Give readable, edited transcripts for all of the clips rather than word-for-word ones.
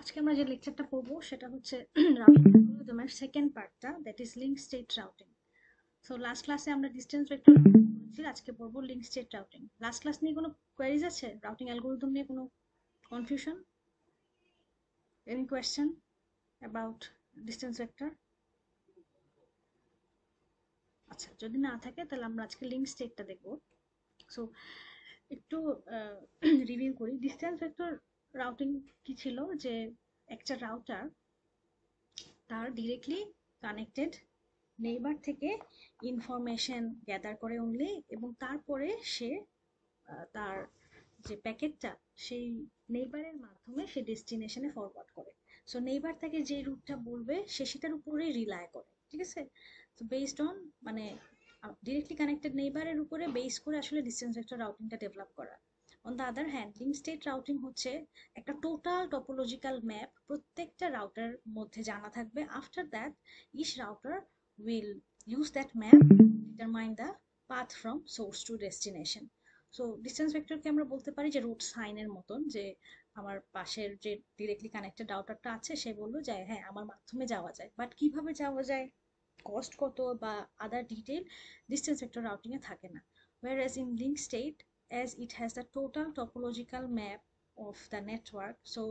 আজকে আমরা যে লেকচারটা পড়বো সেটা হচ্ছে রাউটিং অ্যালগরিদমের সেকেন্ড পার্টটা, that is link state routing. So last ক্লাসে আমরা ডিসটেন্স ভেক্টর করেছি, আজকে পড়বো link state routing. Last class নিয়ে কোনো কোয়েরিজ আছে? রাউটিং অ্যালগরিদম নিয়ে কোনো confusion, any question about distance vector? আচ্ছা, যদি না থাকে তাহলে আমরা আজকে লিঙ্ক স্টেটটা দেখবো। সো একটু রিভিউ করি। ডিসটেন্স ভেক্টর রাউটিং কি ছিল, যে একটা রাউটার তার ডিরেক্টলি কানেক্টেড নেইবার থেকে ইনফরমেশন গ্যাদার করে অনলি, এবং তারপরে সে তার যে প্যাকেটটা সেই নেইবারের মাধ্যমে সে ডেস্টিনেশনে ফরওয়ার্ড করে। সো নেইবার থেকে যে রুটটা বলবে সে সেটার উপরেই রিলাই করে, ঠিক আছে? তো বেসড অন মানে ডিরেক্টলি কানেক্টেড নেইবারের উপরে বেস করে আসলে ডিসটেন্স ভেক্টর রাউটিংটা ডেভেলপ করা। On the other hand link state routing হচ্ছে একটা টোটাল টপোলজিক্যাল ম্যাপ প্রত্যেকটা রাউটার মধ্যে জানা থাকবে। After that each router will use that map determine the path from source to destination. So distance ভেক্টরকে আমরা বলতে পারি যে রুট সাইনের মতন, যে আমার পাশের যে ডিরেক্টলি কানেক্টেড রাউটারটা আছে সে বললো যে হ্যাঁ আমার মাধ্যমে যাওয়া যায়, বাট কিভাবে যাওয়া যায়, কস্ট কত বা আদার ডিটেল ডিস্টেন্স ভেক্টর রাউটিং এ থাকে না। whereas in link state, as it has the total topological map of the network, so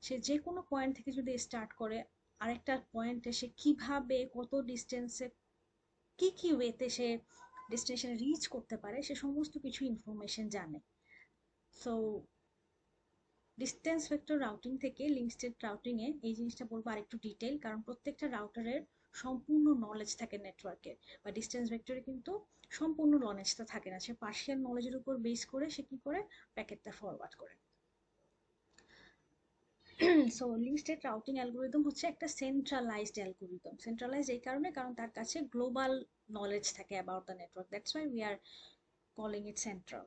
সে যে কোনো পয়েন্ট থেকে যদি স্টার্ট করে আরেকটা পয়েন্টে সে কিভাবে কত ডিস্টেন্সে কি কি ওয়েতে সে ডেস্টিনেশনে রিচ করতে পারে সে সমস্ত কিছু ইনফরমেশন জানে। সো ডিস্টেন্স ভেক্টর রাউটিং থেকে লিঙ্ক স্টেট রাউটিং এ এই জিনিসটা বলবো আরেকটু ডিটেল, কারণ প্রত্যেকটা রাউটারের সম্পূর্ণ নলেজ থাকে নেটওয়ার্কে, বা ডিস্টেন্স ভেক্টরে কিন্তু সম্পূর্ণ নলেজটা থাকে না, সে পার্শিয়াল নলেজের উপর বেস করে সে কি করে প্যাকেটটা ফরওয়ার্ড করে। So link state routing algorithm হচ্ছে একটা সেন্ট্রালাইজড অ্যালগোরিদম। সেন্ট্রালাইজড এই কারণে কারণ তার কাছে গ্লোবাল নলেজ থাকে about the network, that's why we are calling it central,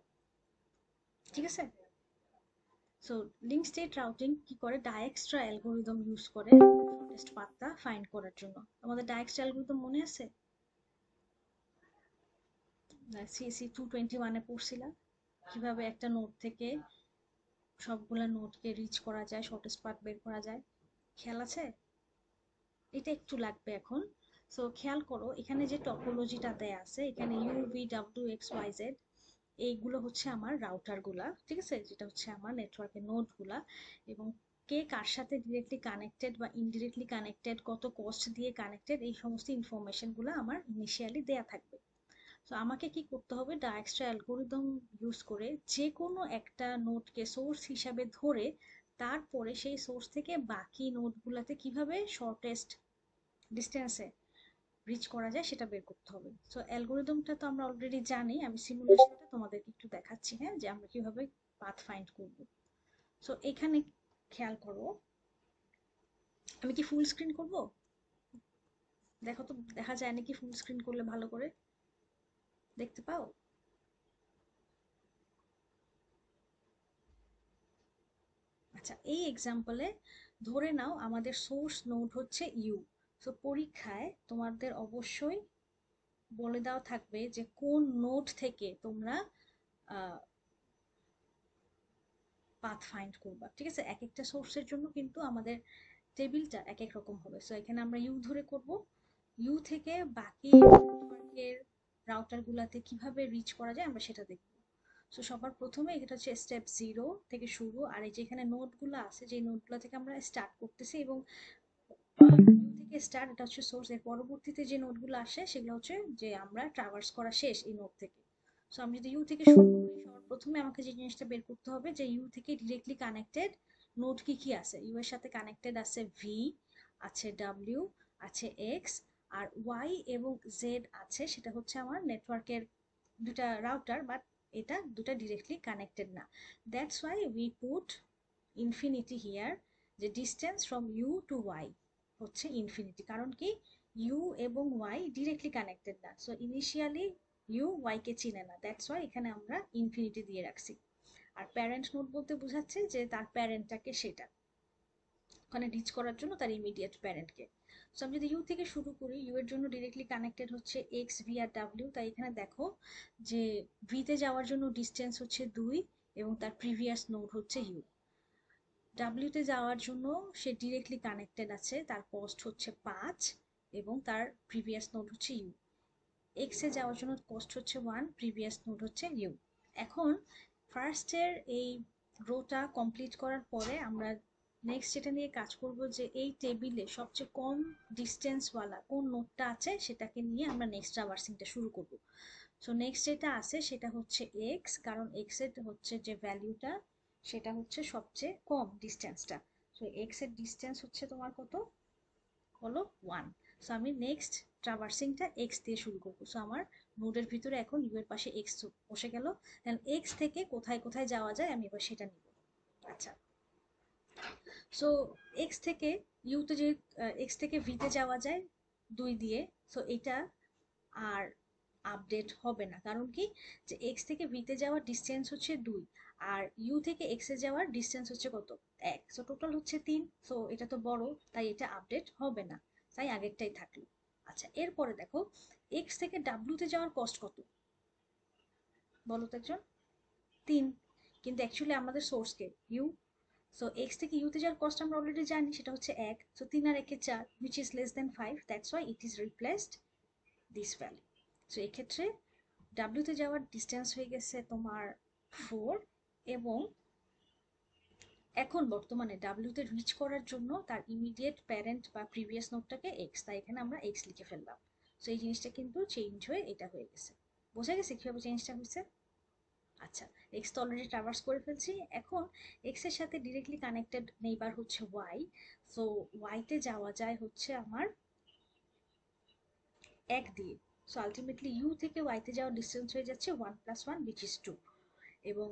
ঠিক আছে? সো লিঙ্ক স্টেট রাউটিং কি করে, ডাইএক্সট্রা অ্যালগোরিদম ইউজ করে শর্টেস্ট পাথটা ফাইন্ড করার জন্য। আমাদের ডাইএক্সট্রা অ্যালগোরিদম মনে আছে? সিএসি 221 এ পড়ছিলাম কিভাবে একটা নোড থেকে সবগুলা নোডকে রিচ করা যায়, শর্টেস্ট পাথ বের করা যায়, খেয়াল আছে? এটা একটু লাগবে এখন। সো খেয়াল করো এখানে যে টপোলজিটা দেয়া আছে, এখানে U V W X Y Z, এইগুলো হচ্ছে আমার রাউটার গুলা, ঠিক আছে? যেটা হচ্ছে আমার নেটওয়ার্কের নোড গুলা, এবং কে কার সাথে ডিরেক্টলি কানেক্টেড বা ইনডিরেক্টলি কানেক্টেড, কত কস্ট দিয়ে কানেক্টেড, এই সমস্ত ইনফরমেশন গুলো আমার ইনিশিয়ালি দেয়া থাকবে। তো আমাকে কি করতে হবে, ডাইএক্সট্রা অ্যালগোরিদম ইউজ করে যে কোনো একটা নোডকে সোর্স হিসাবে ধরে তারপরে সেই সোর্স থেকে বাকি নোডগুলোতে কিভাবে শর্টেস্ট ডিস্টেন্সে রিচ করা যায় সেটা বের করতে হবে। সো অ্যালগোরিদমটা তো আমরা অলরেডি জানি, আমি সিমুলেশনটা তোমাদেরকে একটু দেখাচ্ছি, হ্যাঁ, যে আমরা কিভাবে পাথ ফাইন্ড করব। সো এখানে খেয়াল করো, আমি কি ফুল স্ক্রিন করব? দেখো তো দেখা যায় নাকি ফুল স্ক্রিন করলে ভালো করে দেখতে পাও? আচ্ছা, এই এক্সাম্পলে ধরে নাও আমাদের সোর্স নোড হচ্ছে ইউ। সো পরীক্ষায় তোমাদের অবশ্যই বলে দেওয়া থাকবে যে কোন নোড থেকে তোমরা পাথ ফাইন্ড করবা, ঠিক আছে? এক একটা সোর্সের জন্য কিন্তু আমাদের টেবিলটা এক এক রকম হবে। সো এখানে আমরা ইউ ধরে করব, ইউ থেকে বাকি নেটওয়ার্কের রাউটার গুলাতে কিভাবে রিচ করা যায় আমরা সেটা দেখব। সো সবার প্রথমে এটা হচ্ছে স্টেপ 0 থেকে শুরু, আর এই যে এখানে নোটগুলো আছে যে নোটগুলো থেকে আমরা স্টার্ট করতেছি, এবং থেকে স্টার্ট, এটা হচ্ছে সোর্স, এর পরবর্তীতে যে নোটগুলো আসে সেগুলো হচ্ছে যে আমরা ট্রাভার্স করা শেষ এই নোট থেকে। সো আমি যদি ইউ থেকে শুরু করি, সবার প্রথমে আমাকে যে জিনিসটা বের করতে হবে যে ইউ থেকে ডিরেক্টলি কানেক্টেড নোড কি কি আছে। ইউ এর সাথে কানেক্টেড আছে ভি, আছে ডাব্লিউ, আছে এক্স, আর ওয়াই এবং জেড আছে, সেটা হচ্ছে আমার নেটওয়ার্কের দুটা রাউটার, বাট এটা দুটা ডিরেক্টলি কানেক্টেড না। That's why we put infinity here, যে distance from U to Y হচ্ছে ইনফিনিটি, কারণ কি ইউ এবং ওয়াই ডিরেক্টলি কানেক্টেড না। সো ইনিশিয়ালি ইউ ওয়াই কে চিনে না, দ্যাটস ওয়াই এখানে আমরা ইনফিনিটি দিয়ে রাখছি। আর প্যারেন্ট নোড বলতে বোঝাচ্ছে যে তার প্যারেন্টটাকে সেটা ওখানে রিচ করার জন্য তার ইমিডিয়েট প্যারেন্টকে। সো আমি যদি ইউ থেকে শুরু করি, ইউ এর জন্য ডিরেক্টলি কানেক্টেড হচ্ছে এক্স, ভি আর ডাব্লিউ। তাই এখানে দেখো যে ভিতে যাওয়ার জন্য ডিস্টেন্স হচ্ছে 2 এবং তার প্রিভিয়াস নোড হচ্ছে ইউ। ডাব্লিউতে যাওয়ার জন্য সে ডিরেক্টলি কানেক্টেড আছে, তার কস্ট হচ্ছে 5 এবং তার প্রিভিয়াস নোড হচ্ছে ইউ। এক্স এ যাওয়ার জন্য কস্ট হচ্ছে 1, প্রিভিয়াস নোড হচ্ছে ইউ। এখন ফার্স্টের এই রোটা কমপ্লিট করার পরে আমরা নেক্সট যেটা নিয়ে কাজ করব যে এই টেবিলে সবচেয়ে কম ডিস্টেন্সওয়ালা কোন নোডটা আছে সেটাকে নিয়ে আমরা নেক্সট ট্রাভার্সিংটা শুরু করব। সো নেক্সট যেটা আছে সেটা হচ্ছে এক্স, কারণ এক্স এর হচ্ছে যে ভ্যালুটা সেটা হচ্ছে সবচেয়ে কম ডিস্টেন্সটা। সো এক্স এর ডিস্টেন্স হচ্ছে তোমার কত হলো 1। সো আমি নেক্সট ট্রাভার্সিংটা এক্স দিয়ে শুরু করবো। সো আমার নোডের ভিতরে এখন ইউ এর পাশে এক্স বসে গেল। দেন এক্স থেকে কোথায় কোথায় যাওয়া যায় আমি এবার সেটা নিব। আচ্ছা, সো এক্স থেকে ইউতে যে এক্স থেকে ভিতে যাওয়া যায় 2 দিয়ে, সো এটা আর আপডেট হবে না। কারণ কি, যে এক্স থেকে ভিতে যাওয়ার ডিস্টেন্স হচ্ছে 2 আর ইউ থেকে এক্স এ যাওয়ার ডিস্টেন্স হচ্ছে কত 1, সো টোটাল হচ্ছে 3। সো এটা তো বড়, তাই এটা আপডেট হবে না, তাই আগেরটাই থাকলো। আচ্ছা, এরপরে দেখো এক্স থেকে ডাব্লিউ তে যাওয়ার কস্ট কত বলো তো একজন? 3, কিন্তু অ্যাকচুয়ালি আমাদের সোর্স কে ইউ। সো এক্স থেকে ইউতে যাওয়ার কস্ট আমরা অলরেডি জানি, সেটা হচ্ছে 1। সো 3 আর 1 4, which is less than 5, that's why it is replaced this value. So এক্ষেত্রে ডাব্লিউতে যাওয়ার ডিস্টেন্স হয়ে গেছে তোমার 4 এবং এখন বর্তমানে ডাব্লিউতে রিচ করার জন্য তার ইমিডিয়েট প্যারেন্ট বা প্রিভিয়াস নোডটাকে এক্স, তাই এখানে আমরা এক্স লিখে ফেললাম। সো এই জিনিসটা কিন্তু চেঞ্জ হয়ে এটা হয়ে গেছে। বোঝা গেছে কিভাবে চেঞ্জটা হয়েছে? আচ্ছা, এক্স তো অলরেডি ট্রাভার্স করে ফেলছি। এখন এক্স এর সাথে ডিরেক্টলি কানেক্টেড নেইবার হচ্ছে ওয়াই। সো ওয়াইতে যাওয়া যায় হচ্ছে আমার 1 দিয়ে। সো আলটিমেটলি ইউ থেকে ওয়াইতে যাওয়ার ডিস্টেন্স হয়ে যাচ্ছে 1 + 1 which is 2 এবং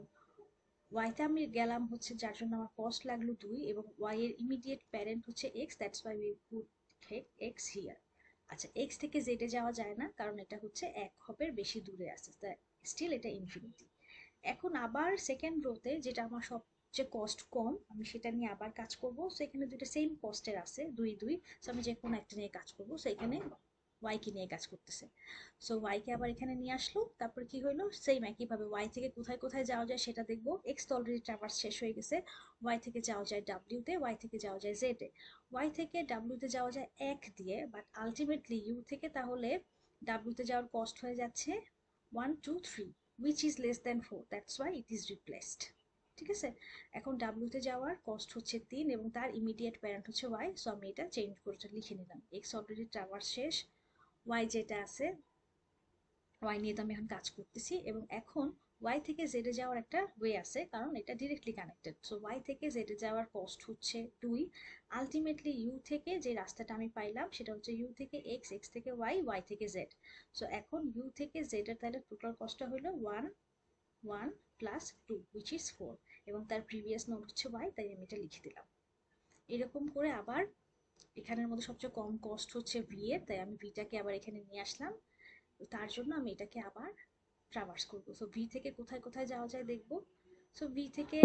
ওয়াইতে আমি গেলাম হচ্ছে যার জন্য আমার কস্ট লাগলো 2 এবং ওয়াই এর ইমিডিয়েট প্যারেন্ট হচ্ছে x, that's why we put x here. আচ্ছা, এক্স থেকে জেডে যাওয়া যায় না কারণ এটা হচ্ছে 1 হপের বেশি দূরে আছে, স্টিল এটা ইনফিনিটি। এখন আবার সেকেন্ড রোতে যেটা আমার সবচেয়ে কস্ট কম আমি সেটা নিয়ে আবার কাজ করব। সো এখানে দুটো সেম কস্টের আছে 2 2, সো আমি যে কোনো একটা নিয়ে কাজ করব। সো এখানে ওয়াই কে নিয়ে কাজ করতেছে। সো ওয়াই কে আবার এখানে নিয়ে আসলো, তারপর কি হলো সেম একইভাবে ওয়াই থেকে কোথায় কোথায় যাওয়া যায় সেটা দেখবো। এক্স তো অলরেডি ট্রাভার্স শেষ হয়ে গেছে। ওয়াই থেকে যাওয়া যায় ডাব্লিউ তে, ওয়াই থেকে যাওয়া যায় জেড এ। ওয়াই থেকে ডাব্লিউ তে যাওয়া যায় 1 দিয়ে, বাট আলটিমেটলি ইউ থেকে তাহলে ডাব্লিউ তে যাওয়ার কস্ট হয়ে যাচ্ছে 1 2 3 which is less than 4, that's why it is replaced। ঠিক আছে, এখন ডাব্লিউ তে যাওয়ার কস্ট হচ্ছে 3 এবং তার ইমিডিয়েট প্যারেন্ট হচ্ছে ওয়াই। সো আমি এটা চেঞ্জ করে লিখে নিলাম। এক্স অলরেডি ট্রাভার্স শেষ, ওয়াই যেটা আছে ওয়াই নিয়ে তো আমি এখন কাজ করতেছি এবং এখন ওয়াই থেকে জেডে যাওয়ার একটা ওয়ে আছে কারণ এটা ডিরেক্টলি কানেক্টেড। সো ওয়াই থেকে জেডে যাওয়ার কস্ট হচ্ছে 2। আলটিমেটলি ইউ থেকে যে রাস্তাটা আমি পাইলাম সেটা হচ্ছে ইউ থেকে এক্স, এক্স থেকে ওয়াই, ওয়াই থেকে জেড। সো এখন ইউ থেকে জেড এর তাহলে টোটাল কস্টটা হলো 1 1 + 2 which is 4 এবং তার প্রিভিয়াস নোড হচ্ছে ওয়াই, তাই আমি এটা লিখে দিলাম। এরকম করে আবার এখানের মধ্যে সবচেয়ে কম কস্ট হচ্ছে ভি এর, তাই আমি ভিটাকে আবার এখানে নিয়ে আসলাম। তার জন্য আমি এটাকে আবার ট্রাভার্স করবো। সো ভি থেকে কোথায় কোথায় যাওয়া যায় দেখবো। সো ভি থেকে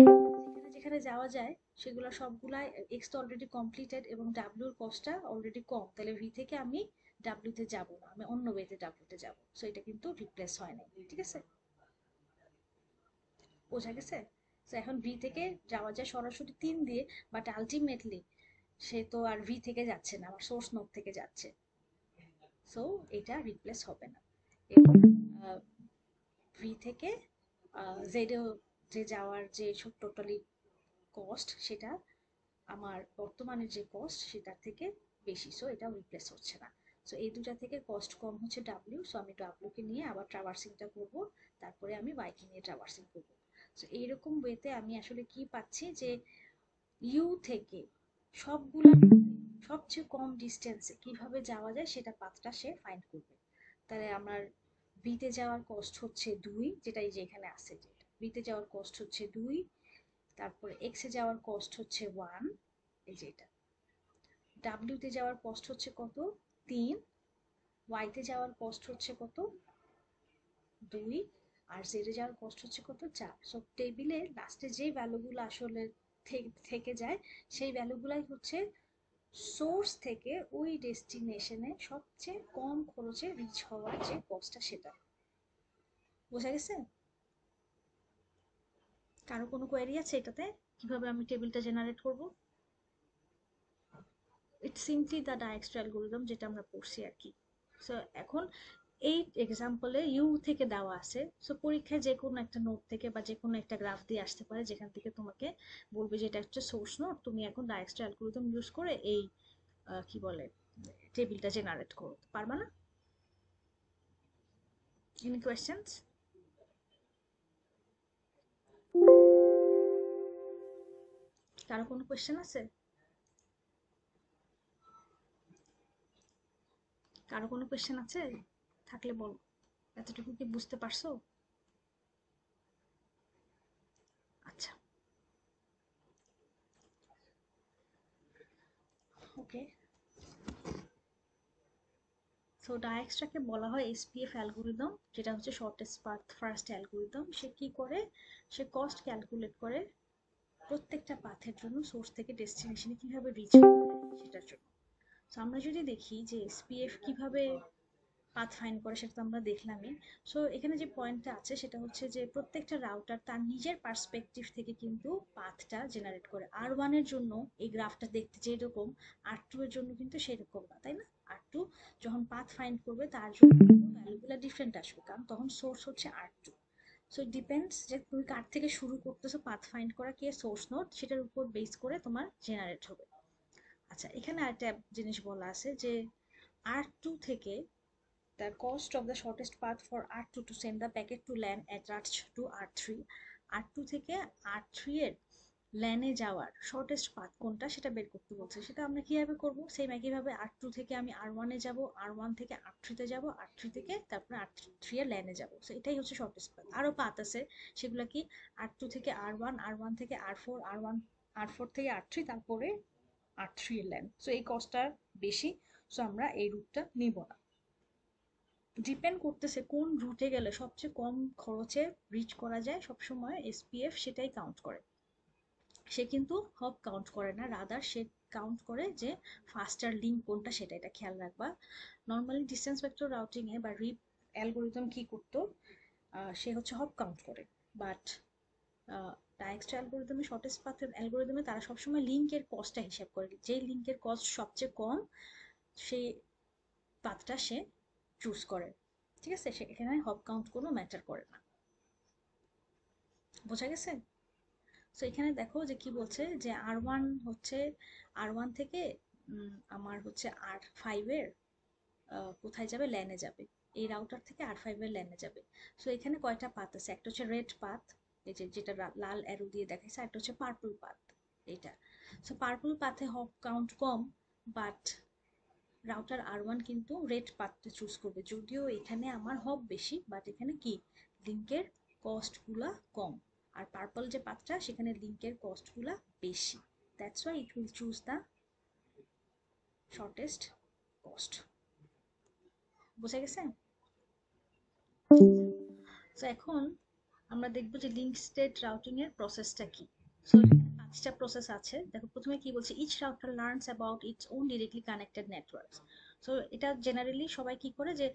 যেখানে যেখানে যাওয়া যায় সেগুলো সবগুলাই এক্স তো অলরেডি কমপ্লিটেড এবং ডাব্লিউর কস্টটা অলরেডি কম, তাহলে ভি থেকে আমি ডাব্লিউতে যাব না, আমি অন্য ওয়েতে ডাব্লিউতে যাব। সো এটা কিন্তু রিপ্লেস হয় নাই। ঠিক আছে, বোঝা গেছে? সো এখন ভি থেকে যাওয়া যায় সরাসরি 3 দিয়ে, বাট আলটিমেটলি সে তো আর ভি থেকে যাচ্ছে না, আমার সোর্স নোড থেকে যাচ্ছে। সো এটা রিপ্লেস হবে না এবং ভি থেকে জেডেও যে যাওয়ার যে টোটালি কস্ট সেটা আমার বর্তমানে যে কস্ট সেটার থেকে বেশি। সো এটা রিপ্লেস হচ্ছে না। সো এই দুটা থেকে কস্ট কম হচ্ছে ডাব্লিউ। সো আমি ডাব্লিউকে নিয়ে আবার ট্রাভার্সিংটা করব, তারপরে আমি ওয়াইকে নিয়ে ট্রাভার্সিং করব। সো এইরকম ওয়েতে আমি আসলে কি পাচ্ছি যে ইউ থেকে সবগুলা সবচেয়ে কম ডিস্টেন্সে কিভাবে যাওয়া যায় সেটা পাথটা সে ফাইন্ড করবে। তাহলে আমার বিতে যাওয়ার কস্ট হচ্ছে 2, যেটা এই যে এখানে আছে, যেটা বিতে যাওয়ার কস্ট হচ্ছে 2, তারপরে এক্স এ যাওয়ার কস্ট হচ্ছে 1, এই যে এটা। ডাব্লিউতে যাওয়ার কস্ট হচ্ছে কত 3, ওয়াইতে যাওয়ার কস্ট হচ্ছে কত 2 আর জেডে যাওয়ার কস্ট হচ্ছে কত 4। সব টেবিলে লাস্টে যে ভ্যালুগুলো আসলে থেকে যায় সেই ভ্যালুগুলাই হচ্ছে সোর্স থেকে ওই ডেস্টিনেশনে সবচেয়ে কম খরচে রিচ হওয়ার যে কস্টটা সেটা। বোঝা গেছে? কারো কোনো কোয়েরি আছে এটাতে, কিভাবে আমি টেবিলটা জেনারেট করব? ইটস সিম্পলি দ্য ডায়াক্সট্রা অ্যালগরিদম যেটা আমরা পড়ছি আর কি। সো এখন এই এক্সাম্পলে ইউ থেকে দেওয়া আছে, সো পরীক্ষায় যে কোনো একটা নোট থেকে বা যে কোনো একটা গ্রাফ দিয়ে আসতে পারে যেখান থেকে তোমাকে বলবে যে এটা একটা সোর্স নোট, তুমি এখন ডায়াক্সট্রা অ্যালগরিদম ইউজ করে এই কি বলে টেবিলটা জেনারেট করো, পারবা না? Any questions? কারো কোনো কোয়েশ্চেন আছে? কারো কোনো কোয়েশ্চেন আছে? থাকলে বলো। এতটুকু কি বুঝতে পারছো? আচ্ছা, ওকে। সো ডায়াক্সট্রাকে বলা হয় এসপিএফ অ্যালগোরিদম, যেটা হচ্ছে শর্টেস্ট পাথ ফার্স্ট অ্যালগোরিদম। সে কি করে? সে কস্ট ক্যালকুলেট করে প্রত্যেকটা পাথের জন্য সোর্স থেকে ডেস্টিনেশনে কিভাবে রিচ করবে সেটার জন্য। সো আমরা যদি দেখি যে এসপিএফ কিভাবে পাথ ফাইন্ড করে সেটা তো আমরা দেখলামই। সো এখানে যে পয়েন্টটা আছে সেটা হচ্ছে যে প্রত্যেকটা রাউটার তার নিজের পার্সপেক্টিভ থেকে কিন্তু পাথটা জেনারেট করে। আর1 এর জন্য এই গ্রাফটা দেখতে যেরকম, আর2 এর জন্য কিন্তু সেরকম না, তাই না? আর2 যখন পাথ ফাইন্ড করবে তার জন্য ভ্যালুগুলো ডিফারেন্ট আসবে, কারণ তখন সোর্স হচ্ছে আর2। সো ইট ডিপেন্ডস যে তুমি কার থেকে শুরু করতেছো পাথ ফাইন্ড করা, কে সোর্স নোড, সেটার উপর বেস করে তোমার জেনারেট হবে। আচ্ছা, এখানে আরেকটা জিনিস বলা আছে যে আর2 থেকে the cost of the shortest path for R2 to send the packet to LAN attached to R3, R2 থেকে R3 এর ল্যানে যাওয়ার শর্টেস্ট পাথ কোনটা সেটা বের করতে বলছে। সেটা আমরা কিভাবে করব? সেম একইভাবে আর2 থেকে আমি আর1 এ যাব, আর1 থেকে আর3 তে যাব, আর3 থেকে তারপরে আর3 এর ল্যানে যাব। সো এটাই হচ্ছে শর্টেস্ট পাথ। আরো পাথ আছে, সেগুলো কি আর2 থেকে আর1, আর1 থেকে আর4, আর1 আর4 থেকে আর3, তারপরে আর3 এর ল্যান। সো এই কস্টটা বেশি, সো আমরা এই রুটটা নিব না। ডিপেন্ড করতেছে কোন রুটে গেলে সবচেয়ে কম খরচে রিচ করা যায়, সবসময় এসপিএফ সেটাই কাউন্ট করে। সে কিন্তু হপ কাউন্ট করে না, রাদার সে কাউন্ট করে যে ফাস্টার লিঙ্ক কোনটা সেটা, এটা খেয়াল রাখবা। নর্মালি ডিসটেন্স ভেক্টর রাউটিং এ বা রিপ অ্যালগোরিদম কি করতো, সে হচ্ছে হপ কাউন্ট করে। বাট ডায়াক্সট্রা অ্যালগোরিদমে, শর্টেস্ট পাথ অ্যালগোরিদমে তারা সবসময় লিঙ্কের কস্টটা হিসাব করে, যে লিঙ্কের কস্ট সবচেয়ে কম সেই পাথটা সে চুজ করে। ঠিক আছে, এখানে হপ কাউন্ট কোনো ম্যাটার করে না। বোঝা গেছে? সো এখানে দেখো যে কি বলছে যে আর1 হচ্ছে, আর1 থেকে আমার হচ্ছে আর5 এর কোথায় যাবে, ল্যানে যাবে। এই রাউটার থেকে আর5 এর ল্যানে যাবে। সো এখানে কয়টা পাথ আছে? একটা হচ্ছে রেড পাথ, এই যে যেটা লাল অ্যারো দিয়ে দেখাইছে, একটা হচ্ছে পার্পল পাথ, এটা। সো পার্পল পাথে হপ কাউন্ট কম, বাট রাউটার আর1 কিন্তু রেড পাথটা চুজ করবে, যদিও এখানে আমার হপ বেশি, বাট এখানে কি লিঙ্কের কস্টগুলা কম। আর পার্পল যে পাথটা, সেখানে লিঙ্কের কস্টগুলা বেশি। That's why it will choose the shortest cost. বোঝা গেছে? তো এখন আমরা দেখবো যে লিঙ্ক স্টেট রাউটিং এর প্রসেসটা কি। সো এখানে 5টা প্রসেস আছে। দেখো প্রথমে কি বলছে, each router learns about its own directly connected networks. So এটা জেনারেলি সবাই কি করে, যে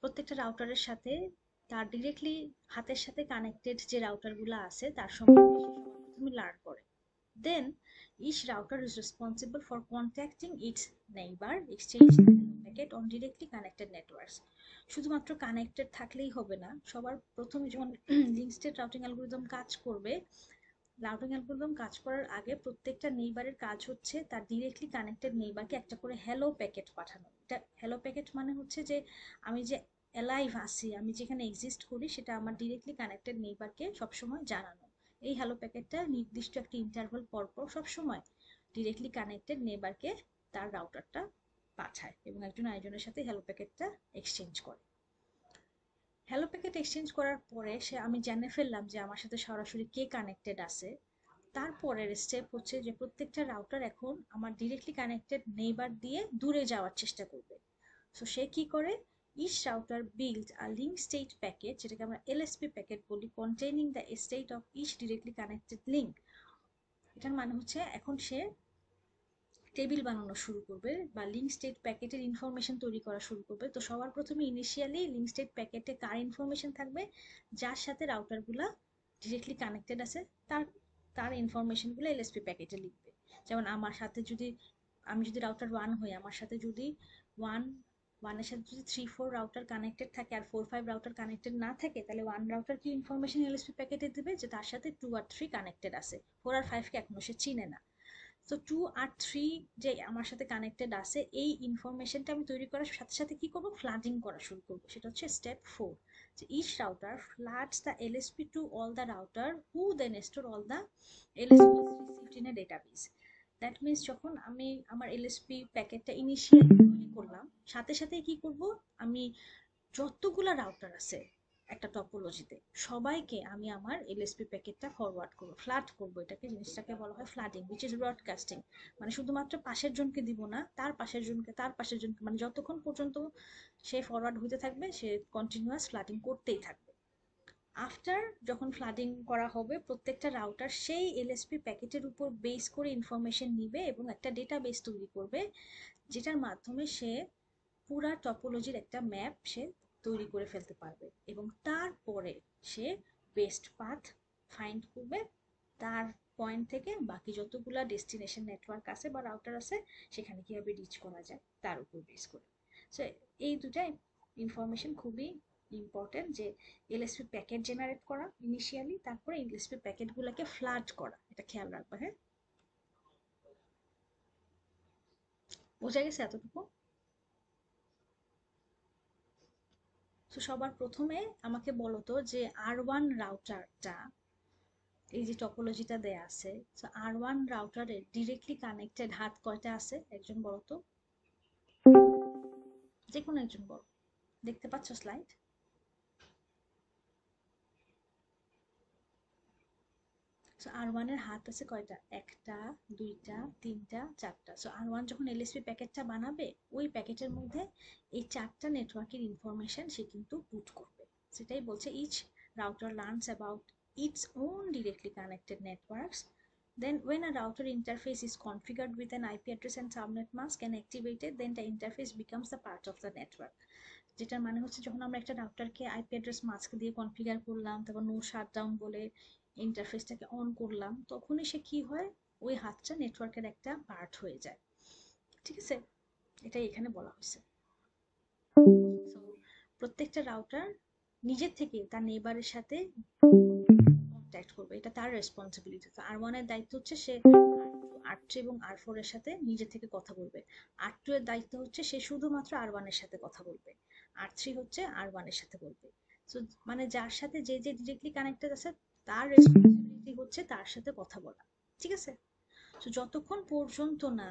প্রত্যেকটা রাউটারের সাথে তার ডিরেক্টলি হাতের সাথে কানেক্টেড যে রাউটারগুলো আছে তার সম্পর্কে সবার প্রথমে লার্ন করে। Then each router is responsible for contacting its neighbour exchange packet on directly connected networks. শুধুমাত্র কানেক্টেড থাকলেই হবে না, সবার প্রথমে যখন লিঙ্ক স্টেট রাউটিং অ্যালগরিদম কাজ করবে, রাউটিং অ্যালগরিদম কাজ করার আগে প্রত্যেকটা নেইবারের কাজ হচ্ছে তার ডিরেক্টলি কানেক্টেড নেইবারকে একটা করে হ্যালো প্যাকেট পাঠানো। এটা হ্যালো প্যাকেট মানে হচ্ছে যে আমি যে অ্যালাইভ আছি, আমি যেখানে এক্সিস্ট করি, সেটা আমার ডিরেক্টলি কানেক্টেড নেইবারকে সবসময় জানানো। এই হ্যালো প্যাকেটটা নির্দিষ্ট একটা ইন্টারভাল পরপর সবসময় ডিরেক্টলি কানেক্টেড নেইবারকে তার রাউটারটা পাঠায় এবং একজন আরেকজনের সাথে হ্যালো প্যাকেটটা এক্সচেঞ্জ করে। হ্যালো প্যাকেট এক্সচেঞ্জ করার পরে আমি জেনে ফেললাম যে আমার সাথে সরাসরি কে কানেক্টেড আছে। তারপরের স্টেপ হচ্ছে যে প্রত্যেকটা রাউটার এখন আমার ডিরেক্টলি কানেক্টেড নেইবার দিয়ে দূরে যাওয়ার চেষ্টা করবে। সো সে কি করে, each router build a link state packet, যেটাকে আমরা এলএসপি প্যাকেট বলি, containing the state of each directly connected link. এটার মানে হচ্ছে এখন সে টেবিল বানানো শুরু করবে বা লিঙ্ক স্টেট প্যাকেটের ইনফরমেশন তৈরি করা শুরু করবে। তো সবার প্রথমে ইনিশিয়ালি লিঙ্ক স্টেট প্যাকেটে কার ইনফরমেশন থাকবে, যার সাথে রাউটারগুলা ডিরেক্টলি কানেক্টেড আছে তার তার ইনফরমেশনগুলো এলএসপি প্যাকেটে লিখবে। যেমন আমার সাথে যদি আমি যদি রাউটার 1 হই, আমার সাথে যদি 1 1 এর সাথে যদি 3 4 রাউটার কানেক্টেড থাকে আর 4 5 রাউটার কানেক্টেড না থাকে, তাহলে 1 রাউটার কি ইনফরমেশন এলএসপি প্যাকেটে দিবে যে তার সাথে 2 আর 3 কানেক্টেড আছে, 4 আর 5 কে এখনো সে চিনে না। তো 2 আর 3 যে আমার সাথে কানেক্টেড আছে, এই ইনফরমেশনটা আমি তৈরি করার সাথে সাথে কি করব, ফ্লাডিং করা শুরু করব। সেটা হচ্ছে স্টেপ 4, যে each router floods the LSP to all the router who then store all the LSPs received in a database. That means যখন আমি আমার এলএসপি প্যাকেটটা ইনিশিয়ালি তৈরি করলাম, সাথে সাথে কি করব, আমি যতগুলা রাউটার আছে একটা টপোলজিতে সবাইকে আমি আমার এলএসপি প্যাকেটটা ফরওয়ার্ড করবো, ফ্লাড করবো। এটাকে জিনিসটাকে বলা হয় ফ্লাডিং, উইচ ইজ ব্রডকাস্টিং। মানে শুধুমাত্র পাশের জনকে দিব না, তার পাশের জনকে, তার পাশের জনকে, মানে যতক্ষণ পর্যন্ত সে ফরওয়ার্ড হইতে থাকবে সে কন্টিনিউয়াস ফ্লাডিং করতেই থাকবে। আফটার যখন ফ্লাডিং করা হবে, প্রত্যেকটা রাউটার সেই এলএসপি প্যাকেটের উপর বেস করে ইনফরমেশন নিবে এবং একটা ডেটাবেস তৈরি করবে, যেটার মাধ্যমে সে পুরা টপোলজির একটা ম্যাপ সে তৈরি করে ফেলতে পারবে। এবং তারপরে সে বেস্ট পাথ ফাইন্ড করবে, তার পয়েন্ট থেকে বাকি যতগুলা ডেস্টিনেশন নেটওয়ার্ক আছে বা রাউটার আছে সেখানে কিভাবে রিচ করা যায় তার উপর বেস করে। সো এই দুটা ইনফরমেশন খুবই ইম্পর্টেন্ট, যে এলএসপি প্যাকেট জেনারেট করা ইনিশিয়ালি, তারপরে এলএসপি প্যাকেটগুলোকে ফ্লাড করা, এটা খেয়াল রাখবা। হ্যাঁ, বোঝা গেছে এতটুকু? তো সবার প্রথমে আমাকে বলো তো যে R1 রাউটারটা, এই যে টপোলজিটা দেয়া আছে, তো R1 রাউটারের ডিরেক্টলি কানেক্টেড হাত কয়টা আছে, একজন বলো তো, যে কোনো একজন বলো। দেখতে পাচ্ছ স্লাইড? সো R1 এর হাত আছে কয়টা, একটা, দুইটা, তিনটা, চারটা। সো R1 যখন এলএসপি প্যাকেটটা বানাবে, ওই প্যাকেটের মধ্যে এই চারটা নেটওয়ার্কের ইনফরমেশন সে কিন্তু পুট করবে। সেটাই বলছে each router learns about its own directly connected networks. Then when a router interface is configured with an IP address and subnet mask and activated, then the interface becomes a part of the network. যেটার মানে হচ্ছে যখন আমরা একটা রাউটারকে IP address mask দিয়ে configure করলাম, তারপর no shutdown বলে ইন্টারফেসটাকে অন করলাম, তখনই সে কি হয়, ওই হাতটা নেটওয়ার্কের একটা পার্ট হয়ে যায়। ঠিক আছে, এটাই এখানে বলা হয়েছে। সো প্রত্যেকটা রাউটার নিজের থেকে তার নেইবারের সাথে কন্ট্যাক্ট করবে, এটা তার রেসপন্সিবিলিটি। তো R1 এর দায়িত্ব হচ্ছে সে R2 এবং R4 এর সাথে নিজে থেকে কথা বলবে। R2 এর দায়িত্ব হচ্ছে সে শুধুমাত্র R1 এর সাথে কথা বলবে। R3 হচ্ছে R1 এর সাথে বলবে। সো মানে যার সাথে যে যে ডিরেক্টলি কানেক্টেড আছে তার রেসপন্সিবিলিটি হচ্ছে তার সাথে কথা বলা। ঠিক আছে? তো যতক্ষণ পর্যন্ত না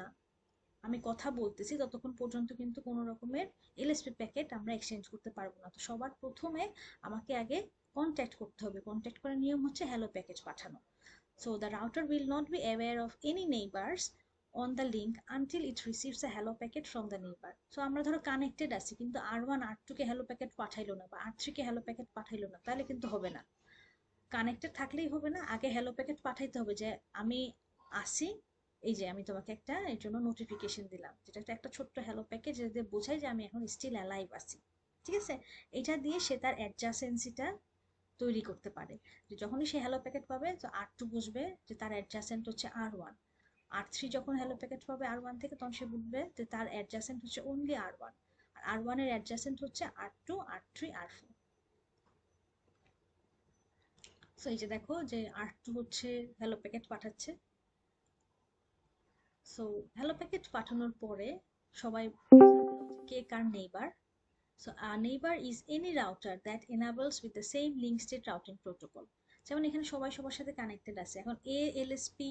আমি কথা বলতেছি ততক্ষণ পর্যন্ত কিন্তু কোনো রকমের এলএসপি প্যাকেট আমরা এক্সচেঞ্জ করতে পারবো না। তো সবার প্রথমে আমাকে আগে কন্ট্যাক্ট করতে হবে। কন্ট্যাক্ট করার নিয়ম হচ্ছে হ্যালো প্যাকেজ পাঠানো। So the router will not be aware of any neighbors on the link until it receives a hello packet from the neighbor. So আমরা ধরো কানেক্টেড আছি কিন্তু R1 R2 কে হ্যালো প্যাকেট পাঠাইলো না বা R3 কে hello packet পাঠাইলো না, তাহলে কিন্তু হবে না। কানেক্টেড থাকলেই হবে না, আগে হ্যালো প্যাকেট পাঠাইতে হবে যে আমি আসি, এই যে আমি তোমাকে একটা এর জন্য নোটিফিকেশন দিলাম, যেটা একটা ছোট্ট হ্যালো প্যাকেজ, যেটা বোঝায় যে আমি এখন স্টিল অ্যালাইভ আছি। ঠিক আছে, এটা দিয়ে সে তার অ্যাডজাসেন্সিটা তৈরি করতে পারে। যে যখনই সে হ্যালো প্যাকেট পাবে তো R2 বুঝবে যে তার অ্যাডজাসেন্ট হচ্ছে R1। R3 যখন হ্যালো প্যাকেট পাবে R1 থেকে, তখন সে বুঝবে যে তার অ্যাডজাসেন্ট হচ্ছে অনলি R1। আর R1 এর অ্যাডজাসেন্ট হচ্ছে R2 R3 R4। সো এই যে দেখো যে R2 হচ্ছে হ্যালো প্যাকেট পাঠাচ্ছে। সো হ্যালো প্যাকেট পাঠানোর পরে সবাই কে কার neighbour. So a neighbor is any router that enables with the same link state routing protocol. যেমন এখানে সবাই সবার সাথে কানেক্টেড আছে, এখন এএলএসপি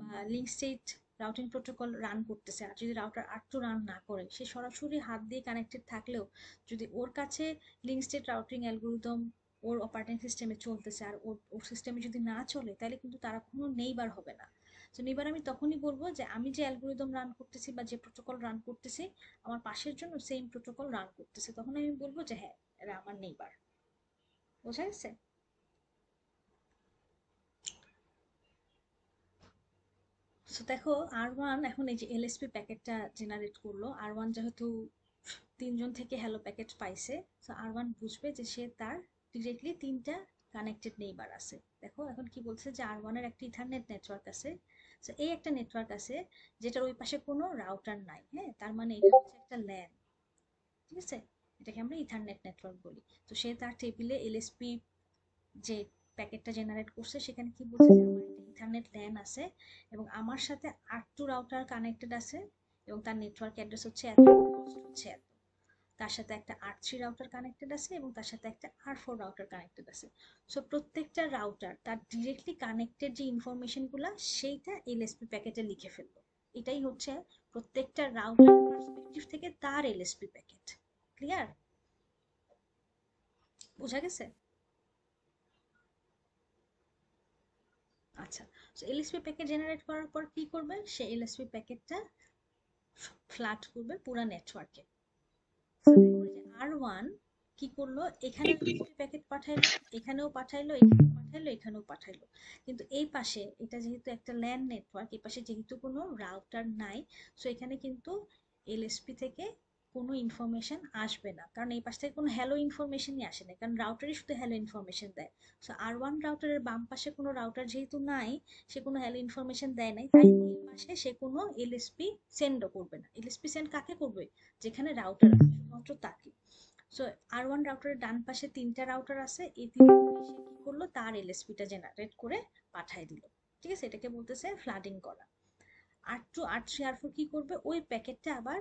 বা link state routing protocol run করতেছে, আর যদি রাউটার R2 রান না করে, সে সরাসরি হাত দিয়ে কানেক্টেড থাকলেও যদি ওর কাছে লিঙ্ক স্টেট রাউটিং অ্যালগোরিদম ওর অপারেটিং সিস্টেমে চলতেছে আর ওর সিস্টেমে যদি না চলে, তাহলে কিন্তু তারা কোনো নেইবার হবে না। তো নেইবার আমি তখনই বলবো যে আমি যে অ্যালগোরিদম রান করতেছি বা যে প্রোটোকল রান করতেছি, আমার পাশের জন্য সেম প্রোটোকল রান করতেছে, তখন আমি বলবো যে হ্যাঁ এরা আমার নেইবার। বোঝা গেছে? সো দেখো R1 এখন এই যে এলএসপি প্যাকেটটা জেনারেট করলো। R1 যেহেতু তিনজন থেকে হ্যালো প্যাকেট পাইছে, সো R1 বুঝবে যে সে তার ডিরেক্টলি তিনটা কানেক্টেড নেইবার আছে। দেখো এখন কি বলছে যে R1 এর একটা ইথারনেট নেটওয়ার্ক আছে। তো এই একটা নেটওয়ার্ক আছে যেটার ওই পাশে কোনো রাউটার নাই, হ্যাঁ, তার মানে এটা হচ্ছে একটা ল্যান, ঠিক আছে, এটাকে আমরা ইথারনেট নেটওয়ার্ক বলি। তো সে তার টেবিলে এলএসপি যে প্যাকেটটা জেনারেট করছে সেখানে কি বলছে যে আমার একটা ইথারনেট ল্যান আছে এবং আমার সাথে R2 রাউটার কানেক্টেড আছে এবং তার নেটওয়ার্ক অ্যাড্রেস হচ্ছে এত, হোস্ট হচ্ছে এত। তার সাথে একটা R3 রাউটার কানেক্টেড আছে এবং তার সাথে একটা R4 রাউটার কানেক্টেড আছে। সো প্রত্যেকটা রাউটার তার ডিরেক্টলি কানেক্টেড যে ইনফরমেশনগুলো সেইটা এলএসপি প্যাকেটে লিখে ফেললো। এটাই হচ্ছে প্রত্যেকটা রাউটার পার্সপেক্টিভ থেকে তার এলএসপি প্যাকেট। ক্লিয়ার? বোঝা গেছে? আচ্ছা, সো এলএসপি প্যাকেট জেনারেট করার পর কি করবে, সে এলএসপি প্যাকেটটা ফ্ল্যাট করবে পুরো নেটওয়ার্কে। R1 কি করলো, এখানে এলএসপি প্যাকেট পাঠাইলো, এখানেও পাঠাইলো, এখানেও পাঠাইলো, এখানেও পাঠাইলো। কিন্তু এই পাশে এটা যেহেতু একটা ল্যান নেটওয়ার্ক, এই পাশে যেহেতু কোনো রাউটার নাই, সো এখানে কিন্তু এলএসপি থেকে কোনো ইনফরমেশন আসবে না, কারণ এই পাশ থেকে কোনো হ্যালো ইনফরমেশনই আসে না, কারণ রাউটারই শুধু হ্যালো ইনফরমেশন দেয়। সো R1 রাউটারের বাম পাশে কোনো রাউটার যেহেতু নাই, সে কোনো হ্যালো ইনফরমেশন দেয় নাই, তাই এই পাশে সে কোনো এলএসপি সেন্ডও করবে না। এলএসপি সেন্ড কাকে করবে, যেখানে রাউটার আছে শুধুমাত্র তাকে। সো R1 রাউটারের ডান পাশে 3টা রাউটার আছে, এই 3টা সে কি করলো, তার এলএসপিটা জেনারেট করে পাঠায় দিল। ঠিক আছে, এটাকে বলতেছে ফ্লাডিং করা। R2 R3 R4 কি করবে, ওই প্যাকেটটা আবার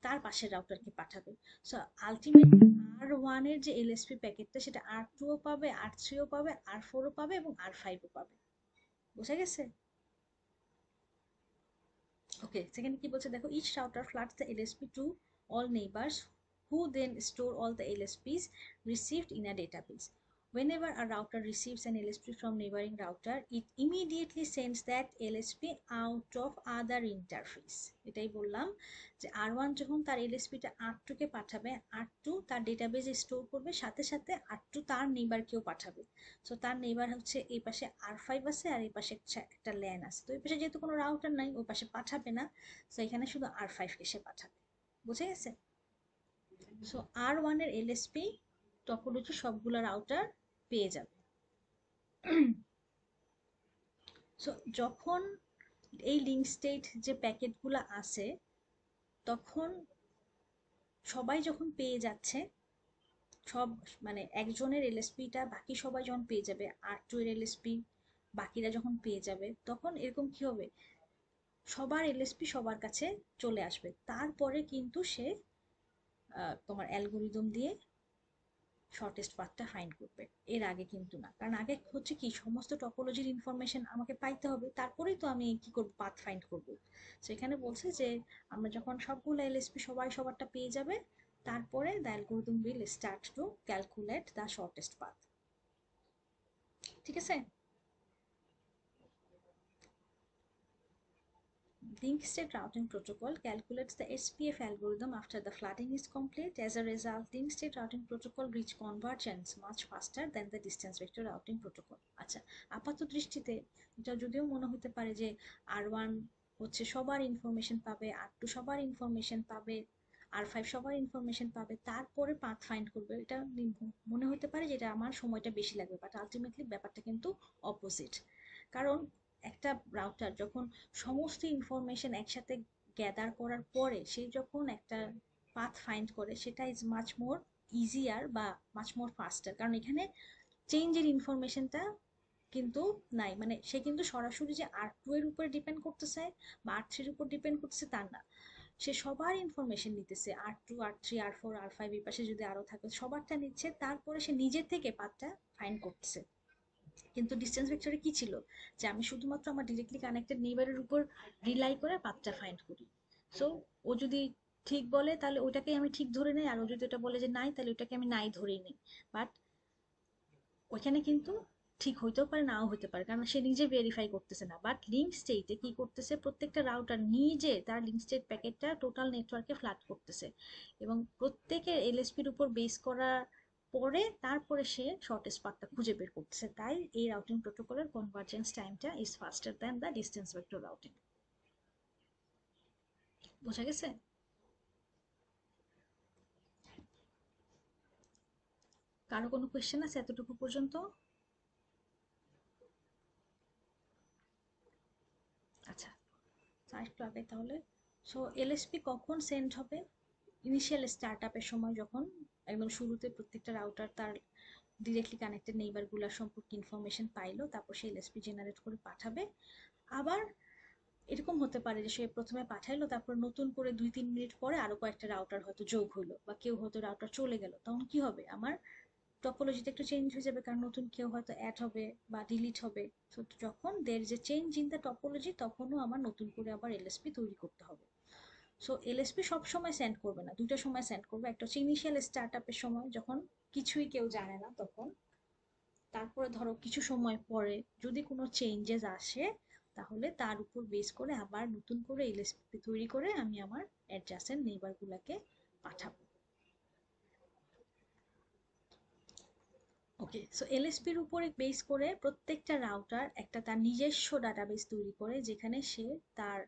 তার পাশের রাউটারকে পাঠাবে। সো আলটিমেটলি R1 এর যে এলএসপি প্যাকেটটা সেটা R2 ও পাবে, R3 ও পাবে, R4 ও পাবে এবং R5 ও পাবে। বোঝা গেছে? ওকে, সেখানে কি বলছে দেখো, each router floods the LSP to all neighbors who then store all the LSPs received in a database. Whenever a router receives an LSP from neighboring router, it immediately sends that LSP out of other interface. এটাই বললাম যে R1 যখন তার এলএসপিটা R2 কে পাঠাবে, R2 তার ডেটাবেজে store করবে, সাথে সাথে R2 তার নেইবারকেও পাঠাবে। সো তার নেইবার হচ্ছে এই পাশে R5 আছে আর এই পাশে একটা ল্যান আছে। তো এই পাশে যেহেতু কোনো রাউটার নাই, ওই পাশে পাঠাবে না, সো এখানে শুধু R5 কে সে পাঠাবে। বুঝে গেছে? সো R1 এর এলএসপি টপোলজি সবগুলো রাউটার পেয়ে যাবে। সো যখন এই লিঙ্ক স্টেট যে প্যাকেটগুলো আছে, তখন সবাই যখন পেয়ে যাচ্ছে, সব মানে একজনের এলএসপিটা বাকি সবাই যখন পেয়ে যাবে, R2 এর এলএসপি বাকিরা যখন পেয়ে যাবে, তখন এরকম কি হবে, সবার এলএসপি সবার কাছে চলে আসবে। তারপরে কিন্তু সে তোমার অ্যালগোরিদম দিয়ে শর্টেস্ট পাথটা ফাইন্ড করবে, এর আগে কিন্তু না। কারণ আগে হচ্ছে কি, সমস্ত টপোলজির ইনফরমেশন আমাকে পাইতে হবে, তারপরেই তো আমি কি করব, পাথ ফাইন্ড করব। সেখানে বলছে যে আমরা যখন সবগুলো এলএসপি সবাই সবারটা পেয়ে যাবে, তারপরে the algorithm will start to calculate the shortest path. ঠিক আছে? Link State Routing Protocol calculates the SPF algorithm after the flooding is complete. As a result, Link State Routing Protocol reach convergence much faster than the Distance Vector Routing Protocol. আচ্ছা, আপাত দৃষ্টিতে এটা যদিও মনে হতে পারে যে R1 হচ্ছে সবার ইনফরমেশন পাবে, R2 সবার ইনফরমেশন পাবে, R5 সবার ইনফরমেশন পাবে, তারপরে পাথ ফাইন্ড করবে, এটা মনে হতে পারে যে এটা আমার সময়টা বেশি লাগবে, বাট আলটিমেটলি ব্যাপারটা কিন্তু অপোজিট। কারণ একটা রাউটার যখন সমস্ত ইনফরমেশন একসাথে গ্যাদার করার পরে সে যখন একটা পাথ ফাইন্ড করে, সেটা ইজ মাচ মোর ইজিয়ার বা মাচ মোর ফাস্টার, কারণ এখানে চেঞ্জের ইনফরমেশনটা কিন্তু নাই। মানে সে কিন্তু সরাসরি যে R2 এর উপরে ডিপেন্ড করতেছে বা R3 এর উপর ডিপেন্ড করতেছে তা না, সে সবার ইনফরমেশন নিতেছে, R2 R3 R4 R5 এই পাশে যদি আরো থাকে সবারটা নিচ্ছে, তারপরে সে নিজের থেকে পাথটা ফাইন্ড করতেছে। কিন্তু ডিস্টেন্স ভেক্টরে কি ছিল, যে আমি শুধুমাত্র আমার ডিরেক্টলি কানেক্টেড নেইবারের উপর রিলাই করে পাথটা ফাইন্ড করি। সো ও যদি ঠিক বলে তাহলে ওইটাকেই আমি ঠিক ধরে নেই, আর ও যদি ওটা বলে যে নাই, তাহলে ওইটাকে আমি নাই ধরেই নিই। বাট ওইখানে কিন্তু ঠিক হইতেও পারে, নাও হইতে পারে, কারণ সে নিজে ভেরিফাই করতেছে না। বাট লিঙ্ক স্টেটে কি করতেছে, প্রত্যেকটা রাউটার নিজে তার লিঙ্ক স্টেট প্যাকেটটা টোটাল নেটওয়ার্কে ফ্ল্যাট করতেছে এবং প্রত্যেকের এলএসপির উপর বেস করা পরে তারপরে সে শর্টেস্ট পাথটা খুঁজে বের করতেছে। তাই এই রাউটিং প্রোটোকলের কনভার্জেন্স টাইমটা is ফাস্টার than the distance vector routing. বোঝা গেছে? কারো কোনো কোয়েশ্চেন আছে এতটুকু পর্যন্ত? আরেকটু আগে তাহলে। সো এলএসপি কখন সেন্ড হবে? ইনিশিয়াল স্টার্ট আপের সময়, যখন একদম শুরুতে প্রত্যেকটা রাউটার তার ডিরেক্টলি কানেক্টেড নেইবারগুলোর সম্পর্কে ইনফরমেশন পাইলো, তারপর সে এলএসপি জেনারেট করে পাঠাবে। আবার এরকম হতে পারে যে সে প্রথমে পাঠাইলো, তারপর নতুন করে 2-3 মিনিট পরে আরো কয়েকটা রাউটার হয়তো যোগ হইলো, বা কেউ হয়তো রাউটার চলে গেল, তখন কি হবে? আমার টপোলজিটা একটু চেঞ্জ হয়ে যাবে, কারণ নতুন কেউ হয়তো অ্যাড হবে বা ডিলিট হবে। তো যখন দের যে চেঞ্জ ইন দ্য টপোলজি, তখনও আমার নতুন করে আবার এলএসপি তৈরি করতে হবে। সো এলএসপি সব সময় সেন্ড করবে না, দুইটা সময় সেন্ড করবে। একটা হচ্ছে ইনিশিয়াল স্টার্ট আপের সময়, যখন কিছুই কেউ জানে না তখন। তারপরে ধরো কিছু সময় পরে যদি কোনো চেঞ্জেস আসে, তাহলে তার উপর বেস করে আবার নতুন করে এলএসপি তৈরি করে আমি আমার অ্যাডজাসেন্ট নেইবারগুলোকে পাঠাবো। ওকে, সো এলএসপির উপরে বেস করে প্রত্যেকটা রাউটার একটা তার নিজস্ব ডাটাবেস তৈরি করে, যেখানে সে তার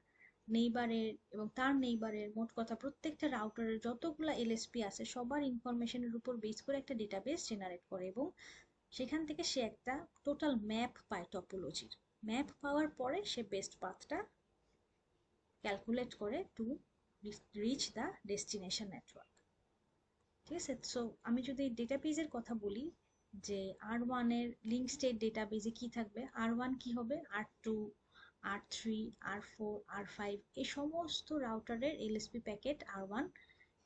নেইবারের এবং তার নেইবারের, মোট কথা প্রত্যেকটা রাউটারের যতগুলা এলএসপি আছে সবার ইনফরমেশনের উপর বেস করে একটা ডেটাবেস জেনারেট করে, এবং সেখান থেকে সে একটা টোটাল ম্যাপ পায় টপোলজির। ম্যাপ পাওয়ার পরে সে বেস্ট পাথটা ক্যালকুলেট করে to reach the destination network. ঠিক আছে? সো আমি যদি ডেটাবেজের কথা বলি, যে R1 এর লিঙ্ক স্টেট ডেটাবেজে কি থাকবে, R1 কি হবে, R2, R3, R4, R5, এই সমস্ত রাউটারের এলএসপি প্যাকেট R1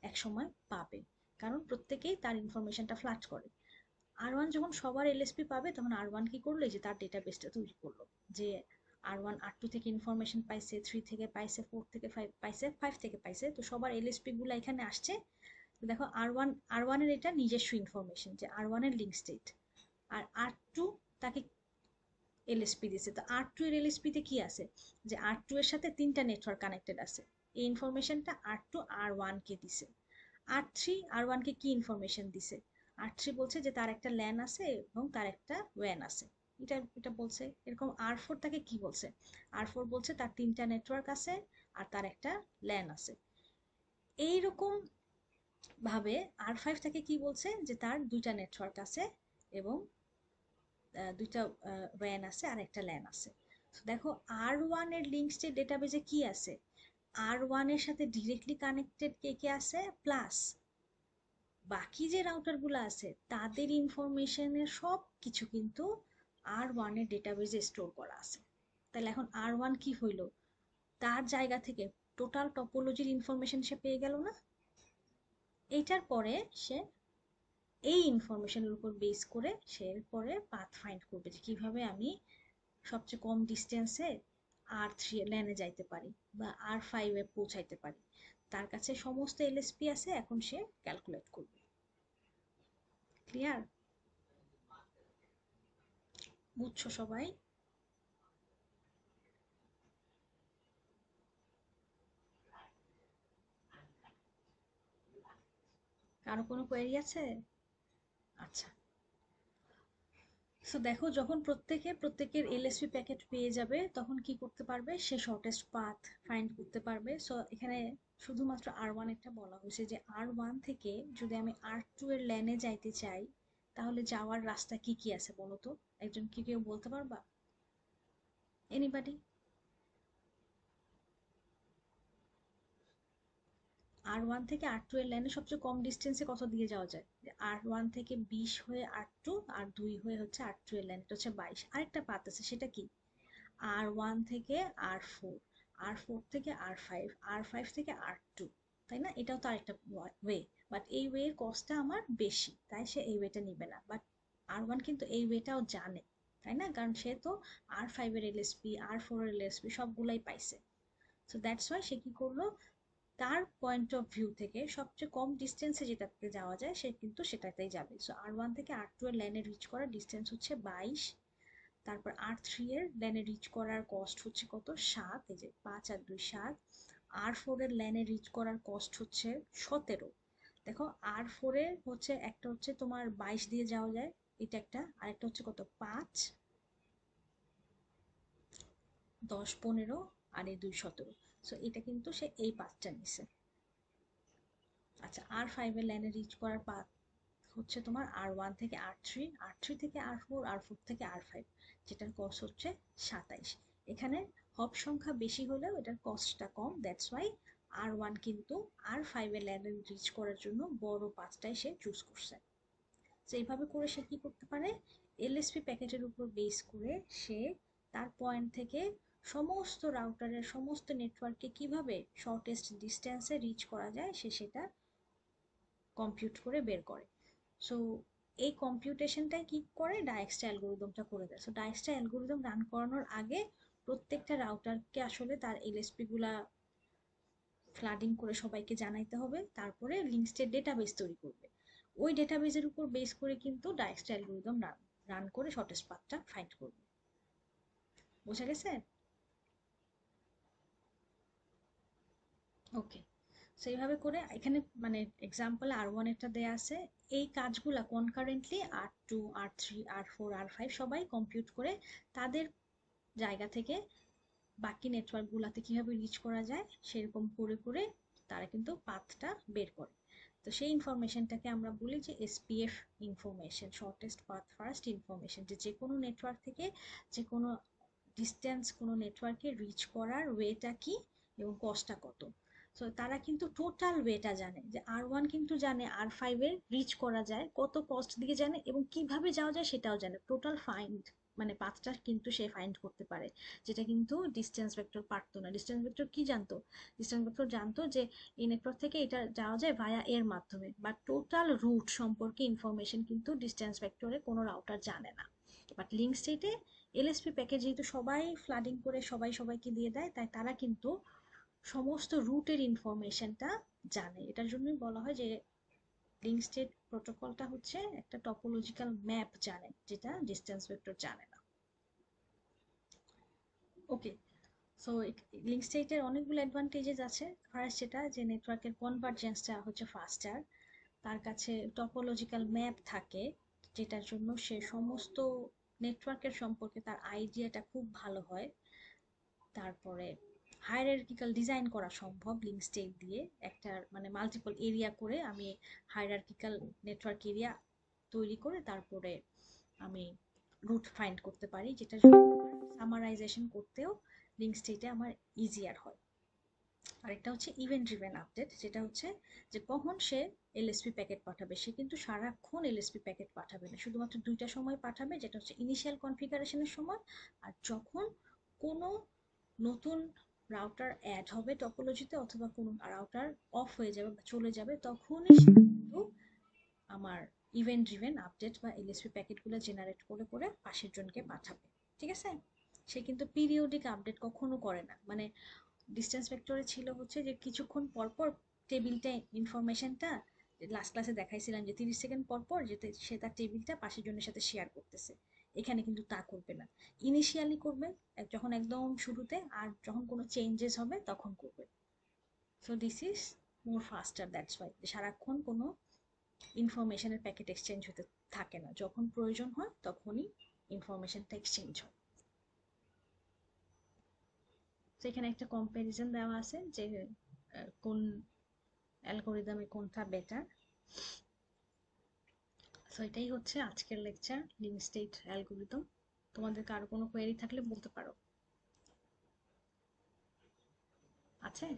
একসময় পাবে, কারণ প্রত্যেকেই তার ইনফরমেশনটা ফ্লাট করে। R1 যখন সবার এলএসপি পাবে, তখন R1 কি করলো, যে তার ডেটাবেসটা তৈরি করলো, যে R1 R2 থেকে ইনফরমেশন পাইছে, 3 থেকে পাইছে, 4 থেকে 5 পাইছে, 5 থেকে পাইছে, তো সবার এলএসপি গুলো এখানে আসছে। দেখো আর ওয়ান এর এটা নিজস্ব ইনফরমেশন, যে R1 এর লিঙ্ক স্টেট। আর R2 তাকে এলএসপি দিছে, তো R2 এর এলএসপি তে কি আছে, যে R2 এর সাথে 3টা নেটওয়ার্ক কানেক্টেড আছে, এই ইনফরমেশনটা R2 R1 কে দিছে। R3 R1 কে কি ইনফরমেশন দিছে, R3 বলছে যে তার একটা ল্যান আছে এবং তার একটা ওয়্যান আছে, এটা এটা বলছে। এরকম R4 তাকে কি বলছে, R4 বলছে তার 3টা নেটওয়ার্ক আছে আর তার একটা ল্যান আছে। এইরকম ভাবে R5 তাকে কি বলছে, যে তার 2টা নেটওয়ার্ক আছে এবং 2টা ওয়্যান আছে আর একটা ল্যান আছে। দেখো R1 এর লিঙ্ক স্টেট ডেটাবেজে কি আছে, R1 এর সাথে ডিরেক্টলি কানেক্টেড কে কে আছে, প্লাস বাকি যে রাউটারগুলো আছে তাদের ইনফরমেশনের সব কিছু কিন্তু R1 এর ডেটাবেজে স্টোর করা আছে। তাহলে এখন R1 কি হইলো, তার জায়গা থেকে টোটাল টপোলজির ইনফরমেশন সে পেয়ে গেল না? এইটার পরে সে এই ইনফরমেশনের উপর বেস করে সে এরপরে পাথ ফাইন্ড করবে, যে কিভাবে আমি সবচেয়ে কম ডিস্টেন্সে R3 ল্যানে যাইতে পারি বা R5 এ পৌঁছাইতে পারি। তার কাছে সমস্ত এলএসপি আছে, এখন সে ক্যালকুলেট করবে। ক্লিয়ার? বুঝছো সবাই? কারো কোনো কোয়েরি আছে? আচ্ছা, সো দেখো যখন প্রত্যেকের এলএসপি প্যাকেট পেয়ে যাবে, তখন কি করতে পারবে, সে শর্টেস্ট পাথ ফাইন্ড করতে পারবে। সো এখানে শুধুমাত্র R1 একটা বলা হয়েছে, যে R1 থেকে যদি আমি R2 এর ল্যানে যাইতে চাই, তাহলে যাওয়ার রাস্তা কি কি আছে বলো তো? একজন কি কেউ বলতে পারবা? এনিবডি? R1 থেকে R2 এর লাইনে সবচেয়ে কম ডিস্টেন্সে কত দিয়ে যাওয়া যায়, R1 থেকে 20 হয়ে R2, আর 2 হয়ে হচ্ছে R2 এর লাইন, এটা হচ্ছে 22। আরেকটা পাথ আছে, সেটা কি, R1 থেকে R4, R4 থেকে R5, R5 থেকে R2, তাই না? এটাও তো আরেকটা ওয়ে, বাট এই ওয়ের কস্টটা আমার বেশি, তাই সে এই ওয়েটা নিবে না। বাট R1 কিন্তু এই ওয়েটাও জানে, তাই না? কারণ সে তো R5 এর এলএসপি, R4 এর এলএসপি সবগুলাই পাইছে। সো দ্যাটস ওয়াই সে কি করলো, তার পয়েন্ট অফ ভিউ থেকে সবচেয়ে কম ডিস্টেন্সে যেটাতে যাওয়া যায় সে কিন্তু সেটাতেই যাবে। সো R1 থেকে R2 এর লাইনে রিচ করার ডিস্টেন্স হচ্ছে 22, তারপর R3 এর লাইনে রিচ করার কস্ট হচ্ছে কত, 7, এই যে 5 আর 2 7। R4 এর লাইনে রিচ করার কস্ট হচ্ছে 17। দেখো R4 এর হচ্ছে একটা হচ্ছে তোমার 22 দিয়ে যাওয়া যায়, এটা একটা, আরেকটা হচ্ছে কত, 5, 10 15, আর এই 2 17। সো এটা কিন্তু সে এই পাঁচটা নিছে। আচ্ছা, R5 এর লাইনে রিচ করার পাথ হচ্ছে তোমার R1 থেকে R3, R3 থেকে R4, R4 থেকে R5, যেটার কস্ট হচ্ছে 27। এখানে হপ সংখ্যা বেশি হলেও এটার কস্টটা কম, দ্যাটস ওয়াই R1 কিন্তু R5 এর লেভেল রিচ করার জন্য বড় পাঁচটাই সে চুজ করছে। তো এইভাবে করে সে কি করতে পারে, এলএসপি প্যাকেটের উপর বেস করে সে তার পয়েন্ট থেকে সমস্ত রাউটারের সমস্ত নেটওয়ার্ককে কিভাবে শর্টেস্ট ডিস্টেন্সে রিচ করা যায় সে সেটা কম্পিউট করে বের করে। সো এই কম্পিউটেশনটাই কি করে, ডায়াক্সটা অ্যালগোরিদমটা করে দেয়। সো ডায়াক্সটা অ্যালগোরিদম রান করানোর আগে প্রত্যেকটা রাউটারকে আসলে তার এলএসপি গুলা ফ্লাডিং করে সবাইকে জানাইতে হবে, তারপরে লিঙ্ক স্টেট ডেটাবেস তৈরি করবে। ওই ডেটাবেসের উপর বেস করে কিন্তু ডায়াক্সটা অ্যালগোরিদম রান করে শর্টেস্ট পাথটা ফাইন্ড করবে। বোঝা গেছে? ওকে, সেইভাবে করে এখানে মানে এক্সাম্পল R1 একটা দেয়া আছে। এই কাজগুলা concurrently R2 R3 R4 R5 সবাই কম্পিউট করে তাদের জায়গা থেকে বাকি নেটওয়ার্ক গুলাতে কিভাবে রিচ করা যায় সেরকম করে করে তারা কিন্তু পাথটা বের করে। তো সেই ইনফরমেশনটাকে আমরা বলি যে SPF information, shortest path first information, যে যে কোনো নেটওয়ার্ক থেকে যে কোনো ডিস্টেন্স কোনো নেটওয়ার্কে রিচ করার ওয়েটা কি এবং কস্টটা কত। সো তারা কিন্তু টোটাল ওয়েটা জানে, যে R1 কিন্তু জানে R5 এর রিচ করা যায় কত কস্ট দিয়ে জানে এবং কিভাবে যাওয়া যায় সেটাও জানে। টোটাল ফাইন্ড মানে পাথটা কিন্তু সে ফাইন্ড করতে পারে, যেটা কিন্তু ডিস্টেন্স ভেক্টর পারতো না। ডিস্টেন্স ভেক্টর কি জানতো? ডিস্টেন্স ভেক্টর জানতো যে এই নেটওয়ার্ক থেকে এটা যাওয়া যায় ভায়া এর মাধ্যমে, বাট টোটাল রুট সম্পর্কে ইনফরমেশন কিন্তু ডিস্টেন্স ভেক্টরে কোনো রাউটার জানে না। বাট লিঙ্ক স্টেটে এলএসপি প্যাকেজ যেহেতু সবাই ফ্লাডিং করে সবাই সবাইকে দিয়ে দেয়, তাই তারা কিন্তু সমস্ত রুটের ইনফরমেশনটা জানে। এটার জন্যই বলা হয় যে লিঙ্ক স্টেট প্রোটোকলটা হচ্ছে একটা টপোলজিক্যাল ম্যাপ জানে, যেটা ডিস্টেন্স ভেক্টর জানে না। ওকে, সো লিঙ্ক স্টেটের অনেকগুলো অ্যাডভান্টেজেস আছে। ফার্স্ট যেটা যে নেটওয়ার্কের কনভার্জেন্সটা হচ্ছে ফাস্টার, তার কাছে টপোলজিক্যাল ম্যাপ থাকে যেটার জন্য সে সমস্ত নেটওয়ার্কের সম্পর্কে তার আইডিয়াটা খুব ভালো হয়। তারপরে হায়ারার্কিক্যাল ডিজাইন করা সম্ভব লিঙ্ক স্টেট দিয়ে, একটা মানে মাল্টিপল এরিয়া করে আমি হায়ারার্কিক্যাল নেটওয়ার্ক এরিয়া তৈরি করে তারপরে আমি রুট ফাইন্ড করতে পারি, যেটা সামারাইজেশন করতেও লিঙ্ক স্টেটে আমার ইজিয়ার হয়। আরেকটা হচ্ছে ইভেন্ট ড্রিভেন আপডেট, যেটা হচ্ছে যে কখন সে এলএসপি প্যাকেট পাঠাবে। সে কিন্তু সারাক্ষণ এলএসপি প্যাকেট পাঠাবে না, শুধুমাত্র দুইটা সময় পাঠাবে, যেটা হচ্ছে ইনিশিয়াল কনফিগারেশনের সময় আর যখন কোনো নতুন রাউটার অ্যাড হবে টপোলজিতে অথবা কোনো রাউটার অফ হয়ে যাবে বা চলে যাবে, তখনই সে কিন্তু আমার ইভেন্ট ড্রিভেন আপডেট বা এলএসপি প্যাকেটগুলো জেনারেট করে করে পাশের জনকে পাঠাবে। ঠিক আছে? সে কিন্তু পিরিয়ডিক আপডেট কখনো করে না। মানে ডিস্টেন্স ভেক্টরে ছিল হচ্ছে যে কিছুক্ষণ পর পর টেবিলটা ইনফরমেশনটা লাস্ট ক্লাসে দেখাইছিলাম যে 30 সেকেন্ড পর পর যেতে সে তার টেবিলটা পাশের জনের সাথে শেয়ার করতেছে। এখানে কিন্তু তা করবে না, ইনিশিয়ালি করবে যখন একদম শুরুতে, আর যখন কোনো চেঞ্জেস হবে তখন করবে। So this is more ফাস্টার, that's why সারাক্ষণ কোনো ইনফরমেশনের প্যাকেট এক্সচেঞ্জ হতে থাকে না, যখন প্রয়োজন হয় তখনই ইনফরমেশনটা এক্সচেঞ্জ হয়। তো এখানে একটা কম্প্যারিজন দেওয়া আছে যে কোন অ্যালগোরিদমে কোনটা বেটার। সো এটাই হচ্ছে আজকের লেকচার, লিঙ্ক স্টেট অ্যালগোরিদম। তোমাদের কারো কোনো কোয়েরি থাকলে বলতে পারো। আছে?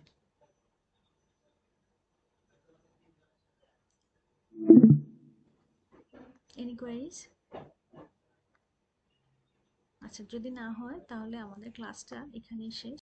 Any queries? আচ্ছা, যদি না হয় তাহলে আমাদের ক্লাসটা এখানেই শেষ।